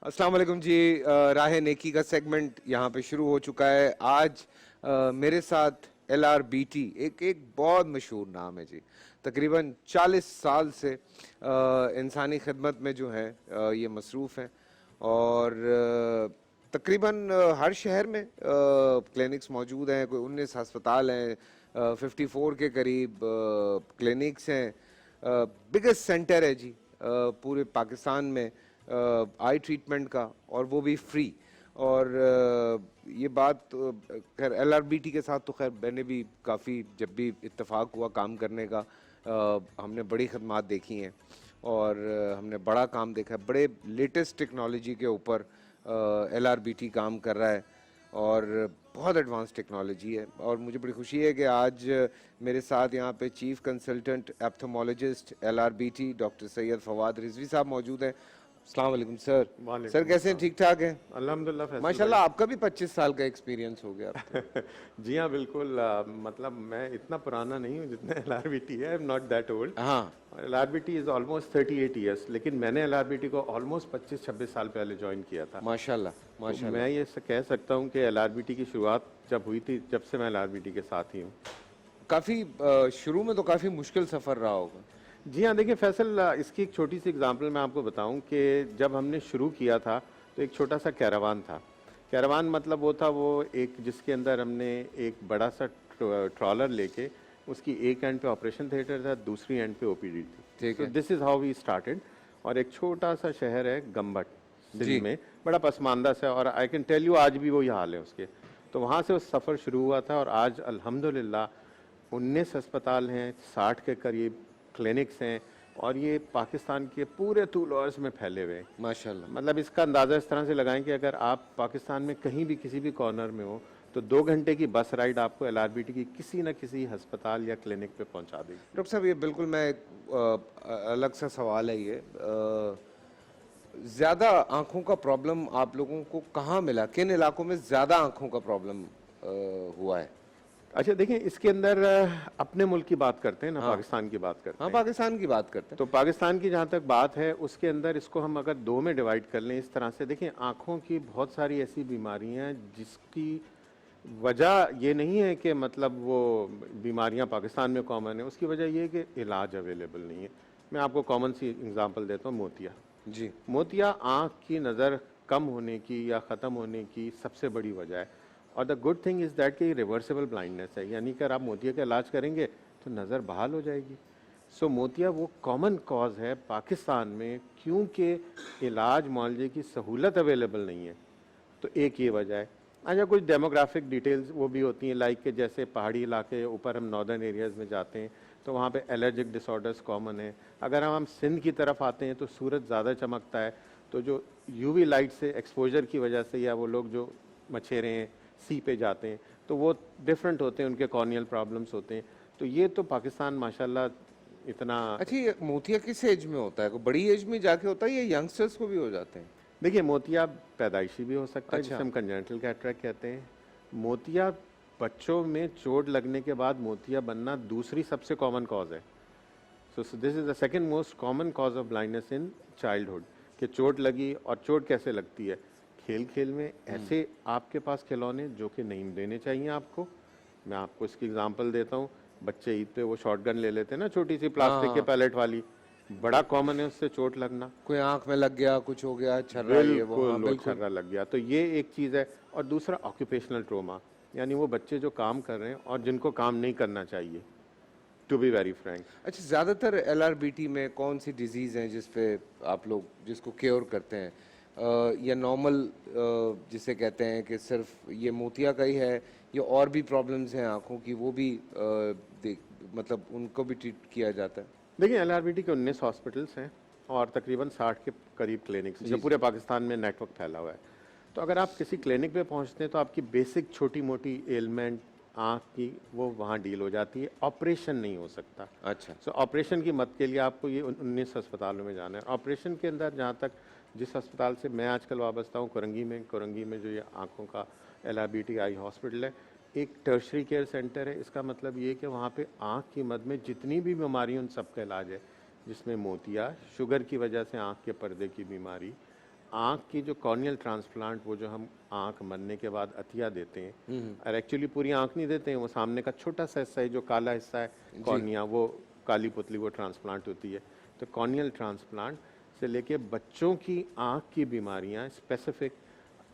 अस्सलाम वालेकुम जी। राह नेकी का सेगमेंट यहाँ पे शुरू हो चुका है। आज मेरे साथ LRBT एक एक बहुत मशहूर नाम है जी। तकरीबन 40 साल से इंसानी खिदमत में जो है ये मसरूफ़ हैं और तकरीबन हर शहर में क्लिनिक्स मौजूद हैं। कोई 19 अस्पताल हैं, 54 के करीब क्लिनिक्स हैं। बिगेस्ट सेंटर है जी पूरे पाकिस्तान में आई ट्रीटमेंट का, और वो भी फ्री। और ये बात खैर LRBT के साथ तो खैर मैंने भी काफ़ी, जब भी इत्तेफाक हुआ काम करने का, हमने बड़ी खदमात देखी हैं और हमने बड़ा काम देखा है। बड़े लेटेस्ट टेक्नोलॉजी के ऊपर LRBT काम कर रहा है और बहुत एडवांस टेक्नोलॉजी है। और मुझे बड़ी खुशी है कि आज मेरे साथ यहाँ पे chief consultant ophthalmologist LRBT doctor Syed Fawad Rizvi साहब मौजूद हैं। अस्सलाम वालेकुम सर। सर कैसे हैं? ठीक ठाक हैं? अल्हम्दुलिल्लाह फैसल माशाल्लाह आपका भी 25 साल का एक्सपीरियंस हो गया अब तो। जी हाँ बिल्कुल। मतलब मैं इतना पुराना नहीं हूँ जितना LRBT है। I am not that old. हाँ LRBT इज ऑलमोस्ट 38 ईयर्स, लेकिन मैंने LRBT को ऑलमोस्ट 25-26 साल पहले ज्वाइन किया था। माशाल्लाह तो माशाल्लाह। मैं ये कह सकता हूँ कि LRBT की शुरुआत जब हुई थी, जब से मैं LRBT के साथ ही हूँ। काफ़ी शुरू में तो काफ़ी मुश्किल सफ़र रहा होगा। जी हाँ, देखिए फैसल, इसकी एक छोटी सी एग्जांपल मैं आपको बताऊं कि जब हमने शुरू किया था तो एक छोटा सा कैरावान था। कैरावान मतलब वो था, वो एक जिसके अंदर हमने एक बड़ा सा ट्रॉलर लेके, उसकी एक एंड पे ऑपरेशन थिएटर था, दूसरी एंड पे OPD थी। ठीक है। This is how we started. और एक छोटा सा शहर है गम्बट जी। दिल्ली में, बड़ा पसमानदा सा, और आई कैन टेल यू आज भी वही हाल है उसके। तो वहाँ से उस सफ़र शुरू हुआ था और आज अल्हम्दुलिल्लाह 19 अस्पताल हैं, 60 के करीब क्लिनिक्स हैं, और ये पाकिस्तान के पूरे तूल और अर्ज़ में फैले हुए हैं। माशाल्लाह। मतलब इसका अंदाज़ा इस तरह से लगाएं कि अगर आप पाकिस्तान में कहीं भी किसी भी कॉर्नर में हो तो 2 घंटे की बस राइड आपको LRBT की किसी न किसी अस्पताल या क्लिनिक पे पहुंचा देगी। डॉक्टर साहब ये बिल्कुल मैं एक अलग सा सवाल है ये, ज़्यादा आँखों का प्रॉब्लम आप लोगों को कहाँ मिला? किन इलाकों में ज़्यादा आँखों का प्रॉब्लम हुआ है? अच्छा देखिए, इसके अंदर अपने मुल्क की बात करते हैं ना, हाँ पाकिस्तान की बात करते हाँ, हैं। पाकिस्तान की बात करते हैं। तो पाकिस्तान की जहाँ तक बात है, उसके अंदर इसको हम अगर 2 में डिवाइड कर लें इस तरह से, देखिए आँखों की बहुत सारी ऐसी बीमारियाँ हैं जिसकी वजह ये नहीं है कि मतलब वो बीमारियां पाकिस्तान में कॉमन है, उसकी वजह ये है कि इलाज अवेलेबल नहीं है। मैं आपको कॉमन सी एग्जांपल देता हूँ, मोतिया। जी। मोतिया आँख की नज़र कम होने की या ख़त्म होने की सबसे बड़ी वजह है। और the good thing is that कि रिवर्सिबल ब्लाइंडनेस है, यानी कि अगर आप मोतिया का इलाज करेंगे तो नज़र बहाल हो जाएगी। सो मोतिया वो कॉमन कॉज है पाकिस्तान में, क्योंकि इलाज मुआवजे की सहूलत अवेलेबल नहीं है। तो एक ये वजह है। अच्छा, कुछ डेमोग्राफिक डिटेल्स वो भी होती हैं, लाइक के जैसे पहाड़ी इलाके ऊपर हम नॉर्दर्न एरियाज़ में जाते हैं तो वहाँ पे एलर्जिक डिसऑर्डर्स कॉमन है। अगर हम सिंध की तरफ आते हैं तो सूरज ज़्यादा चमकता है, तो जो UV लाइट से एक्सपोजर की वजह से, या वो लोग जो मछेरे हैं सी पे जाते हैं तो वो डिफरेंट होते हैं, उनके कॉर्नियल प्रॉब्लम्स होते हैं। तो ये तो पाकिस्तान माशाल्लाह इतना। अच्छा, ये मोतिया किस एज में होता है? कोई बड़ी एज में जाके होता है या यंगस्टर्स को भी हो जाते हैं? देखिए, मोतिया पैदाइशी भी हो सकता है, अच्छा। जिसे हम कंजेनिटल कैटरेक्ट कहते हैं। मोतिया बच्चों में चोट लगने के बाद मोतिया बनना दूसरी सबसे कॉमन कॉज है। So this is the second most common cause of blindness in childhood, कि चोट लगी। और चोट कैसे लगती है? खेल खेल में ऐसे आपके पास खिलौने जो कि नहीं देने चाहिए आपको। मैं आपको इसकी एग्जांपल देता हूँ। बच्चे ईद पे वो शॉटगन ले लेते हैं ना, छोटी सी प्लास्टिक के हाँ, पैलेट वाली, बड़ा कॉमन है उससे चोट लगना। कोई आंख में लग गया, कुछ हो गया, छर्रा, ये वो। हाँ बिल्कुल वो बिल्कुल। छर्रा लग गया, तो ये एक चीज़ है। और दूसरा ऑक्यूपेशनल ट्रोमा, यानी वो बच्चे जो काम कर रहे हैं और जिनको काम नहीं करना चाहिए, टू बी वेरी फ्रैंक। अच्छा, ज़्यादातर LRBT में कौन सी डिजीज़ हैं जिस पे आप लोग जिसको क्योर करते हैं? या नॉर्मल जिसे कहते हैं कि सिर्फ ये मोतिया का ही है, या और भी प्रॉब्लम्स हैं आँखों की, वो भी मतलब उनको भी ट्रीट किया जाता है? देखिए, LRBT के 19 हॉस्पिटल्स हैं और तकरीबन 60 के करीब क्लिनिक्स, जो पूरे पाकिस्तान में नेटवर्क फैला हुआ है। तो अगर आप किसी क्लिनिक पे पहुंचते हैं तो आपकी बेसिक छोटी मोटी एलिमेंट आँख की वो वहाँ डील हो जाती है, ऑपरेशन नहीं हो सकता। अच्छा। सो ऑपरेशन की मत के लिए आपको ये 19 अस्पतालों में जाना है। ऑपरेशन के अंदर जहाँ तक जिस अस्पताल से मैं आजकल वाबस्ता हूँ, कोरंगी में जो ये आँखों का LRBT आई हॉस्पिटल है, एक टर्शरी केयर सेंटर है। इसका मतलब ये कि वहाँ पे आँख की मद में जितनी भी बीमारी, उन सब का इलाज है, जिसमें मोतिया, शुगर की वजह से आँख के पर्दे की बीमारी, आँख की जो कॉर्नियल ट्रांसप्लांट, वो जो हम आँख मरने के बाद अतिया देते हैं, और एक्चुअली पूरी आँख नहीं देते हैं, वो सामने का छोटा सा हिस्सा है, जो काला हिस्सा है कॉर्निया, वो काली पुतली, वो ट्रांसप्लांट होती है। तो कॉर्नियल ट्रांसप्लांट से लेके बच्चों की आँख की बीमारियाँ स्पेसिफिक,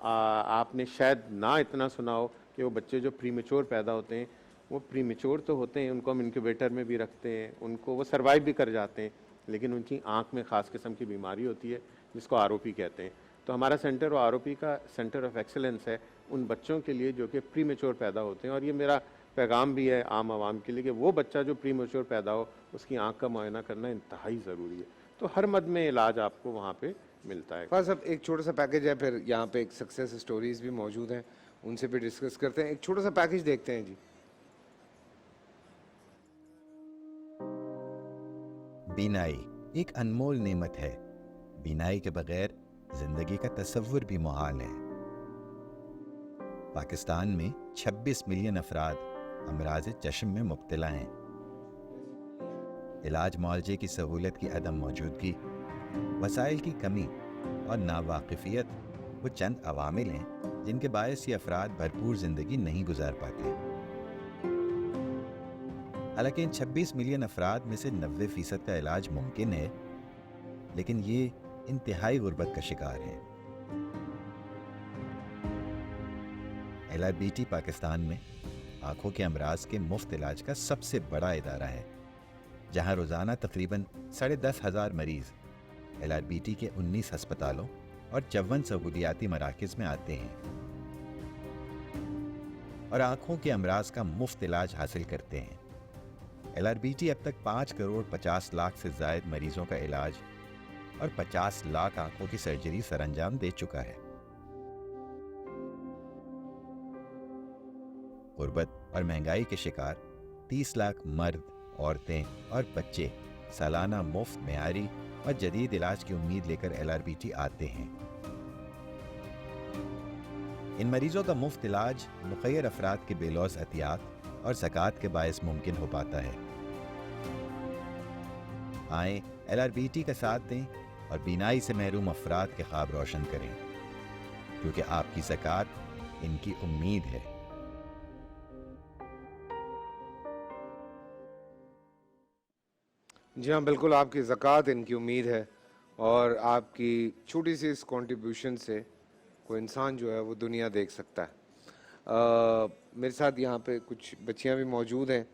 आपने शायद ना इतना सुना हो कि वो बच्चे जो प्रीमेच्योर पैदा होते हैं, वो प्रीमेच्योर तो होते हैं, उनको हम इंक्यूबेटर में भी रखते हैं, उनको वो सर्वाइव भी कर जाते हैं, लेकिन उनकी आँख में ख़ास किस्म की बीमारी होती है जिसको आरओपी कहते हैं। तो हमारा सेंटर आरओपी का सेंटर ऑफ एक्सीलेंस है उन बच्चों के लिए जो कि प्रीमेच्योर पैदा होते हैं। और ये मेरा पैगाम भी है आम आवाम के लिए कि वो बच्चा जो प्रीमेच्योर पैदा हो, उसकी आँख का मुआयना करना इंतहाई ज़रूरी है। तो हर मद में इलाज आपको वहाँ पे मिलता है। बस अब एक छोटा सा पैकेज है, फिर यहाँ पे एक सक्सेस स्टोरीज भी मौजूद हैं, उनसे भी डिस्कस करते हैं। एक छोटा सा पैकेज देखते हैं जी। बीनाई एक अनमोल नेमत है। बीनाई के बगैर जिंदगी का तस्वुर भी मुहाल है। पाकिस्तान में 26 मिलियन अफराद अमराज चश्म में मुब्तला हैं। इलाज मुआवजे की सहूलत की अदम मौजूदगी, वसाइल की कमी और नावाकिफियत वो चंद अवामिल हैं जिनके बायस ये अफराद भरपूर जिंदगी नहीं गुजार पाते। हालांकि इन 26 मिलियन अफराद में से 90% का इलाज मुमकिन है, लेकिन ये इंतहाई गुर्बत का शिकार हैं। LRBT पाकिस्तान में आंखों के अमराज के मुफ्त इलाज का सबसे बड़ा इदारा है, जहां रोजाना तकरीबन 10,500 मरीज LRBT के 19 अस्पतालों और 54 सहूलियाती मराकज़ में आते हैं और आंखों के अमराज का मुफ्त इलाज हासिल करते हैं। LRBT अब तक 5 करोड़ 50 लाख से ज़ायद मरीजों का इलाज और 50 लाख आंखों की सर्जरी सरअंजाम दे चुका है। गुर्बत और महंगाई के शिकार 30 लाख मर्द, औरतें और बच्चे सालाना मुफ्त, मेयारी और जदीद इलाज की उम्मीद लेकर LRBT आते हैं। इन मरीजों का मुफ्त इलाज मुखय्यर अफराद के बेलौस अतियात और ज़कात के बायस मुमकिन हो पाता है। आए LRBT का साथ दें और बीनाई से महरूम अफराद के ख्वाब रोशन करें, क्योंकि आपकी ज़कात इनकी उम्मीद है। जी हाँ, बिल्कुल, आपकी ज़कात इनकी उम्मीद है और आपकी छोटी सी इस कंट्रीब्यूशन से कोई इंसान जो है वो दुनिया देख सकता है। मेरे साथ यहाँ पे कुछ बच्चियाँ भी मौजूद हैं,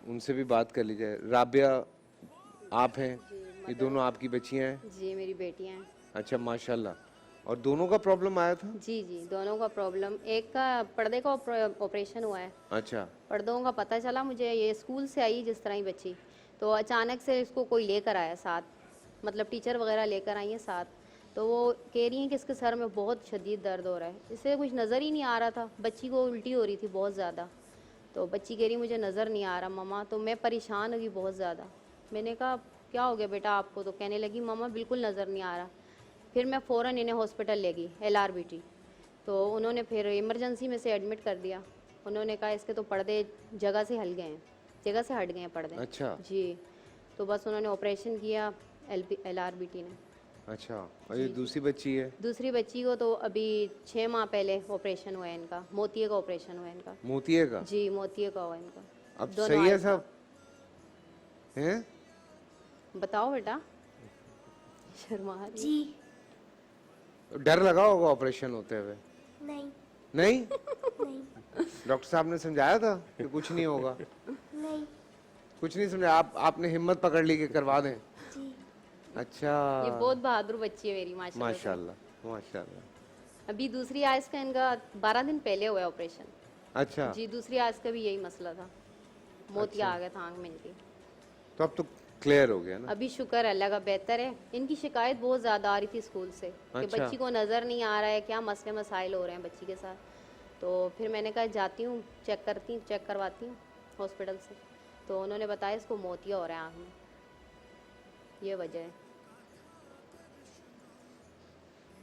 उनसे भी बात कर लीजिए। राबिया आप हैं, ये दोनों आपकी बच्चियाँ हैं? जी, मेरी बेटियां हैं। अच्छा, माशाल्लाह। और दोनों का प्रॉब्लम आया था? जी जी, दोनों का प्रॉब्लम, एक का पर्दे का ऑपरेशन हुआ है। अच्छा। पर्दों का पता चला मुझे, ये स्कूल से आई जिस तरह ही बच्ची, तो अचानक से इसको कोई लेकर आया साथ, मतलब टीचर वगैरह लेकर आई हैं साथ। तो वो कह रही हैं कि इसके सर में बहुत शदीद दर्द हो रहा है। इसे कुछ नज़र ही नहीं आ रहा था, बच्ची को उल्टी हो रही थी बहुत ज़्यादा। तो बच्ची कह रही मुझे नज़र नहीं आ रहा मम्मा। तो मैं परेशान हुई बहुत ज़्यादा। मैंने कहा क्या हो गया बेटा आपको? तो कहने लगी मम्मा बिल्कुल नज़र नहीं आ रहा। फिर मैं फ़ौरन इन्हें हॉस्पिटल ले गई, LRBT। तो उन्होंने फिर इमरजेंसी में से एडमिट कर दिया। उन्होंने कहा इसके तो पर्दे जगह से हल गए हैं, जगह से हट गए हैं पर्दे। अच्छा। जी, तो बस उन्होंने ऑपरेशन किया LRBT ने। अच्छा, और ये दूसरी बच्ची है? दूसरी बच्ची को तो अभी 6 माह पहले ऑपरेशन हुआ है इनका, मोतिये का ऑपरेशन हुआ है इनका। मोतिये का? जी, मोतिये का हुआ इनका। अब दोनों सही है आइज़ का। सब? हैं? बताओ बेटा। शर्मा रही। जी डर लगा होगा ऑपरेशन होते हुए? नहीं नहीं? नहीं डॉक्टर साहब ने समझाया था कि कुछ नहीं होगा? नहीं कुछ नहीं समझा, आपने हिम्मत पकड़ ली कि करवा दें? जी अच्छा। ये बहुत बहादुर बच्ची है मेरी, माशाल्लाह से। माशाल्लाह, माशाल्लाह। अभी दूसरी आइज़ का इनका 12 दिन पहले हुआ है ऑपरेशन। अच्छा, जी, दूसरी आइज़ का भी यही मसला था, मोतिया आ गया था आँख में इनकी। तो अब तो क्लियर हो गया ना? अभी शुक्र है अल्लाह का, बेहतर है। इनकी शिकायत बहुत ज़्यादा आ रही थी स्कूल से कि अच्छा। बच्ची को नज़र नहीं आ रहा है, क्या मसले मसाइल हो रहे हैं बच्ची के साथ। तो फिर मैंने कहा जाती हूँ, चेक करवाती हूँ हॉस्पिटल से। तो उन्होंने बताया इसको मोतिया हो रहा है आँख में, ये वजह है।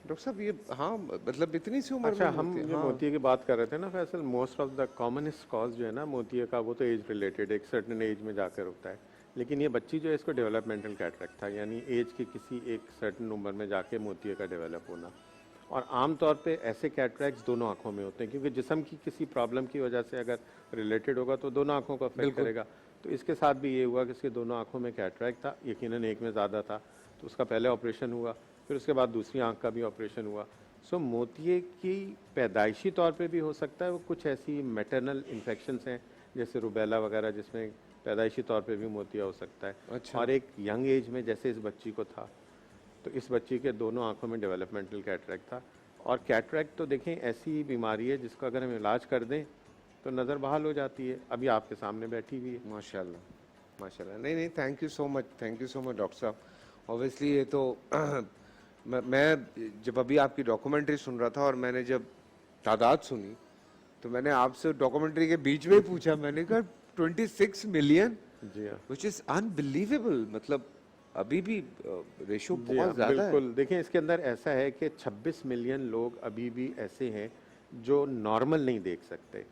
डॉक्टर साहब ये, हाँ मतलब इतनी सी उम्र अच्छा, में हम मोतिये, जो हाँ। मोतिये की बात कर रहे थे ना Faisal, most of the commonest cause जो है ना मोतिये का, वो तो एज रिलेटेड, एक सर्टेन एज में जाकर होता है। लेकिन ये बच्ची जो है इसको डेवलपमेंटल कैटरेक्ट था, यानी एज के किसी एक सर्टन उम्र में जाके मोतिये का डेवलप होना। और आम तौर पे ऐसे कैटरेक्ट्स दोनों आंखों में होते हैं, क्योंकि जिस्म की किसी प्रॉब्लम की वजह से अगर रिलेटेड होगा तो दोनों आंखों को अफेक्ट करेगा। तो इसके साथ भी ये हुआ कि इसके दोनों आंखों में कैटरेक्ट था, यकीनन एक में ज़्यादा था, तो उसका पहले ऑपरेशन हुआ, फिर उसके बाद दूसरी आंख का भी ऑपरेशन हुआ। सो मोतिये की पैदाइशी तौर पे भी हो सकता है, वो कुछ ऐसी मैटरनल इन्फेक्शंस हैं जैसे रुबेला वगैरह, जिसमें पैदाइशी तौर पे भी मोतिया हो सकता है। अच्छा। और एक यंग एज में जैसे इस बच्ची को था, तो इस बच्ची के दोनों आंखों में डेवलपमेंटल कैटरेक्ट था। और कैटरेक्ट तो देखें ऐसी बीमारी है जिसको अगर हम इलाज कर दें तो नज़र बहाल हो जाती है। अभी आपके सामने बैठी हुई है। माशाल्लाह माशाल्लाह। नहीं नहीं, thank you so much doctor साहब। ऑब्वियसली ये तो मैं जब अभी आपकी डॉक्यूमेंट्री सुन रहा था और मैंने जब तादाद सुनी तो मैंने आपसे डॉक्यूमेंट्री के बीच में ही पूछा, मैंने कहा 26 मिलियन, जी हाँ, विच इज अनबिलीवेबल। मतलब अभी भी रेशो जी हाँ, बहुत ज्यादा है। बिल्कुल। देखें इसके अंदर ऐसा है कि 26 मिलियन लोग अभी भी ऐसे हैं जो नॉर्मल नहीं देख सकते।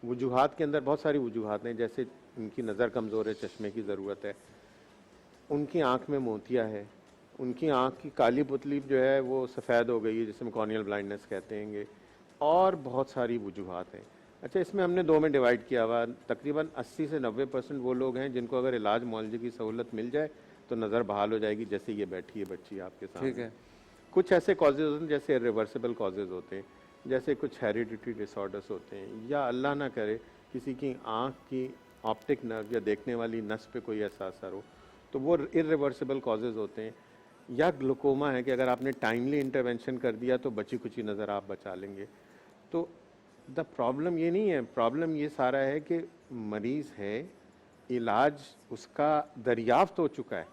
वजूहात के अंदर बहुत सारी वजूहात हैं, जैसे उनकी नज़र कमज़ोर है, चश्मे की ज़रूरत है, उनकी आंख में मोतिया है, उनकी आंख की काली पुतली जो है वो सफ़ेद हो गई है, जिसे हम कॉर्नियल ब्लाइंडनेस कहते हैं, और बहुत सारी वजूहात हैं। अच्छा, इसमें हमने दो में डिवाइड किया हुआ। तकरीबन 80 से 90% वो लोग हैं जिनको अगर इलाज मुआलजे की सहूलत मिल जाए तो नज़र बहाल हो जाएगी, जैसे ये बैठी है बच्ची आपके सामने। ठीक है। कुछ ऐसे कॉजेज़ होते हैं जैसे रिवर्सिबल कॉजेज़ होते हैं, जैसे कुछ हेरिडिटरी डिसऑर्डर्स होते हैं, या अल्लाह ना करे किसी की आँख की ऑप्टिक नर्व या देखने वाली नस पे कोई ऐसा असर हो, तो वो इरिवर्सिबल कॉजेज़ होते हैं। या ग्लूकोमा है कि अगर आपने टाइमली इंटरवेंशन कर दिया तो बची कुची नज़र आप बचा लेंगे। तो द प्रॉब्लम ये नहीं है, प्रॉब्लम ये सारा है कि मरीज़ है, इलाज उसका दरियाफ्त हो चुका है,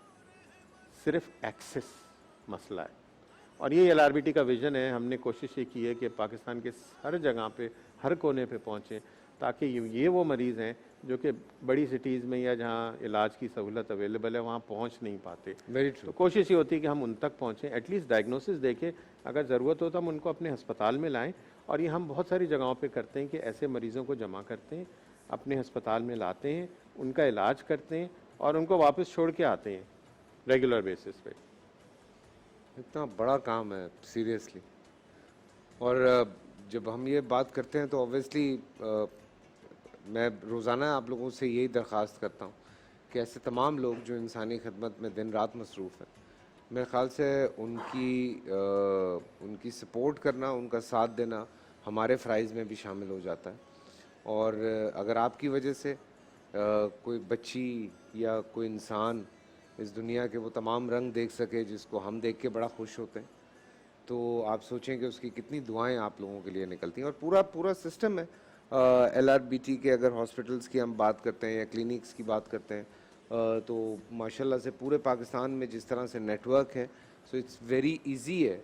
सिर्फ एक्सेस मसला है। और ये एलआरबीटी का विज़न है। हमने कोशिश ये की है कि पाकिस्तान के हर जगह पे, हर कोने पे पहुँचें, ताकि ये वो मरीज़ हैं जो कि बड़ी सिटीज़ में या जहाँ इलाज की सहूलत अवेलेबल है वहाँ पहुँच नहीं पाते। Very true. तो कोशिश ये होती है कि हम उन तक पहुँचें, एटलीस्ट डायग्नोसिस देखें, अगर ज़रूरत हो तो हम उनको अपने अस्पताल में लाएँ। और ये हम बहुत सारी जगहों पे करते हैं कि ऐसे मरीज़ों को जमा करते हैं, अपने अस्पताल में लाते हैं, उनका इलाज करते हैं और उनको वापस छोड़ के आते हैं रेगुलर बेसिस पे। इतना बड़ा काम है सीरियसली। और जब हम ये बात करते हैं तो ऑब्वियसली मैं रोज़ाना आप लोगों से यही दरख्वास्त करता हूँ कि ऐसे तमाम लोग जो इंसानी खिदमत में दिन रात मसरूफ़ हैं, मेरे ख़्याल से उनकी सपोर्ट करना, उनका साथ देना हमारे फ़राइज़ में भी शामिल हो जाता है। और अगर आपकी वजह से कोई बच्ची या कोई इंसान इस दुनिया के वो तमाम रंग देख सके जिसको हम देख के बड़ा खुश होते हैं, तो आप सोचें कि उसकी कितनी दुआएं आप लोगों के लिए निकलती हैं। और पूरा सिस्टम है एलआरबीटी के। अगर हॉस्पिटल्स की हम बात करते हैं या क्लिनिक्स की बात करते हैं, तो माशाल्लाह से पूरे पाकिस्तान में जिस तरह से नेटवर्क है, सो इट्स वेरी इजी है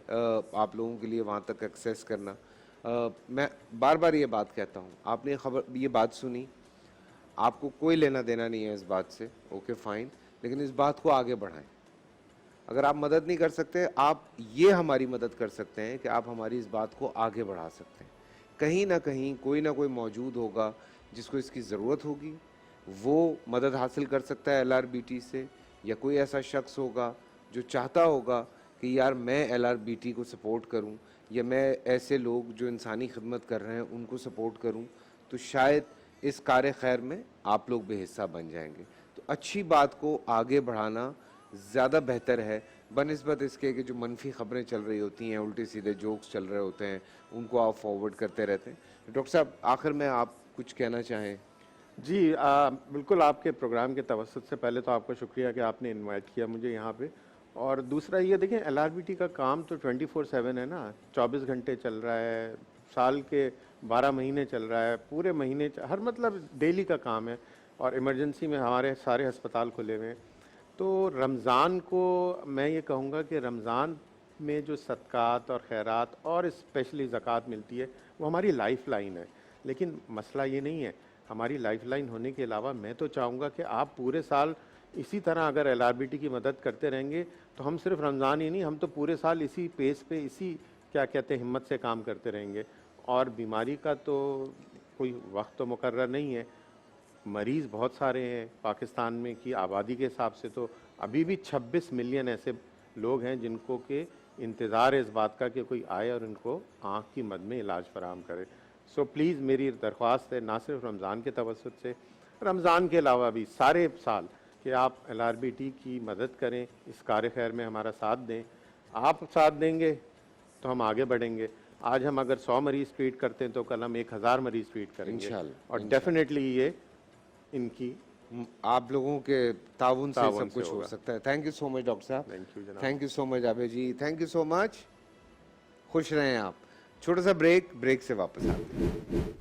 आप लोगों के लिए वहाँ तक एक्सेस करना। मैं बार बार ये बात कहता हूँ, आपने ये बात सुनी, आपको कोई लेना देना नहीं है इस बात से, ओके फाइन, लेकिन इस बात को आगे बढ़ाएं। अगर आप मदद नहीं कर सकते, आप ये हमारी मदद कर सकते हैं कि आप हमारी इस बात को आगे बढ़ा सकते हैं। कहीं ना कहीं कोई ना कोई मौजूद होगा जिसको इसकी ज़रूरत होगी, वो मदद हासिल कर सकता है एलआरबीटी से, या कोई ऐसा शख्स होगा जो चाहता होगा कि यार मैं एलआरबीटी को सपोर्ट करूं, या मैं ऐसे लोग जो इंसानी खिदमत कर रहे हैं उनको सपोर्ट करूं, तो शायद इस कार्य खैर में आप लोग भी हिस्सा बन जाएंगे। तो अच्छी बात को आगे बढ़ाना ज़्यादा बेहतर है बनिस्बत इसके कि जो मनफी खबरें चल रही होती हैं, उल्टे सीधे जोक्स चल रहे होते हैं, उनको आप फॉरवर्ड करते रहते हैं। डॉक्टर साहब, आखिर में आप कुछ कहना चाहें? जी बिल्कुल। आपके प्रोग्राम के तवसत से पहले तो आपका शुक्रिया कि आपने इनवाइट किया मुझे यहाँ पे। और दूसरा ये देखें, एलआरबीटी का काम तो 24/7 है ना, 24 घंटे चल रहा है, साल के 12 महीने चल रहा है, पूरे महीने हर मतलब डेली का काम है। और इमरजेंसी में हमारे सारे अस्पताल खुले हुए हैं। तो रमज़ान को मैं ये कहूँगा कि रमज़ान में जो सदक़ात और खैरात और स्पेशली ज़कात मिलती है वो हमारी लाइफ लाइन है। लेकिन मसला ये नहीं है, हमारी लाइफ लाइन होने के अलावा मैं तो चाहूँगा कि आप पूरे साल इसी तरह अगर एलआरबीटी की मदद करते रहेंगे तो हम सिर्फ रमज़ान ही नहीं, हम तो पूरे साल इसी पेस पे, इसी क्या कहते हैं हिम्मत से काम करते रहेंगे। और बीमारी का तो कोई वक्त तो मुकर्रर नहीं है, मरीज़ बहुत सारे हैं पाकिस्तान में की आबादी के हिसाब से, तो अभी भी 26 मिलियन ऐसे लोग हैं जिनको के इंतज़ार है इस बात का कि कोई आए और इनको आँख की मद में इलाज फराहम करे। सो प्लीज़ मेरी दरख्वास्त है, ना सिर्फ रमज़ान के तवस्सुत से, रमज़ान के अलावा भी सारे साल, कि आप LRBT की मदद करें, इस कार खैर में हमारा साथ दें। आप साथ देंगे तो हम आगे बढ़ेंगे। आज हम अगर 100 मरीज़ ट्रीट करते हैं तो कल हम 1000 मरीज़ ट्रीट करेंगे इंशाल्लाह, और डेफिनेटली ये इनकी आप लोगों के ताउन से ताउन सब से कुछ हो होगा। सकता है। Thank you so much doctor साहब, थैंक यू जनाब। Thank you so much Abe ji, thank you so much. खुश रहें आप। छोटा सा ब्रेक, ब्रेक से वापस आते हैं।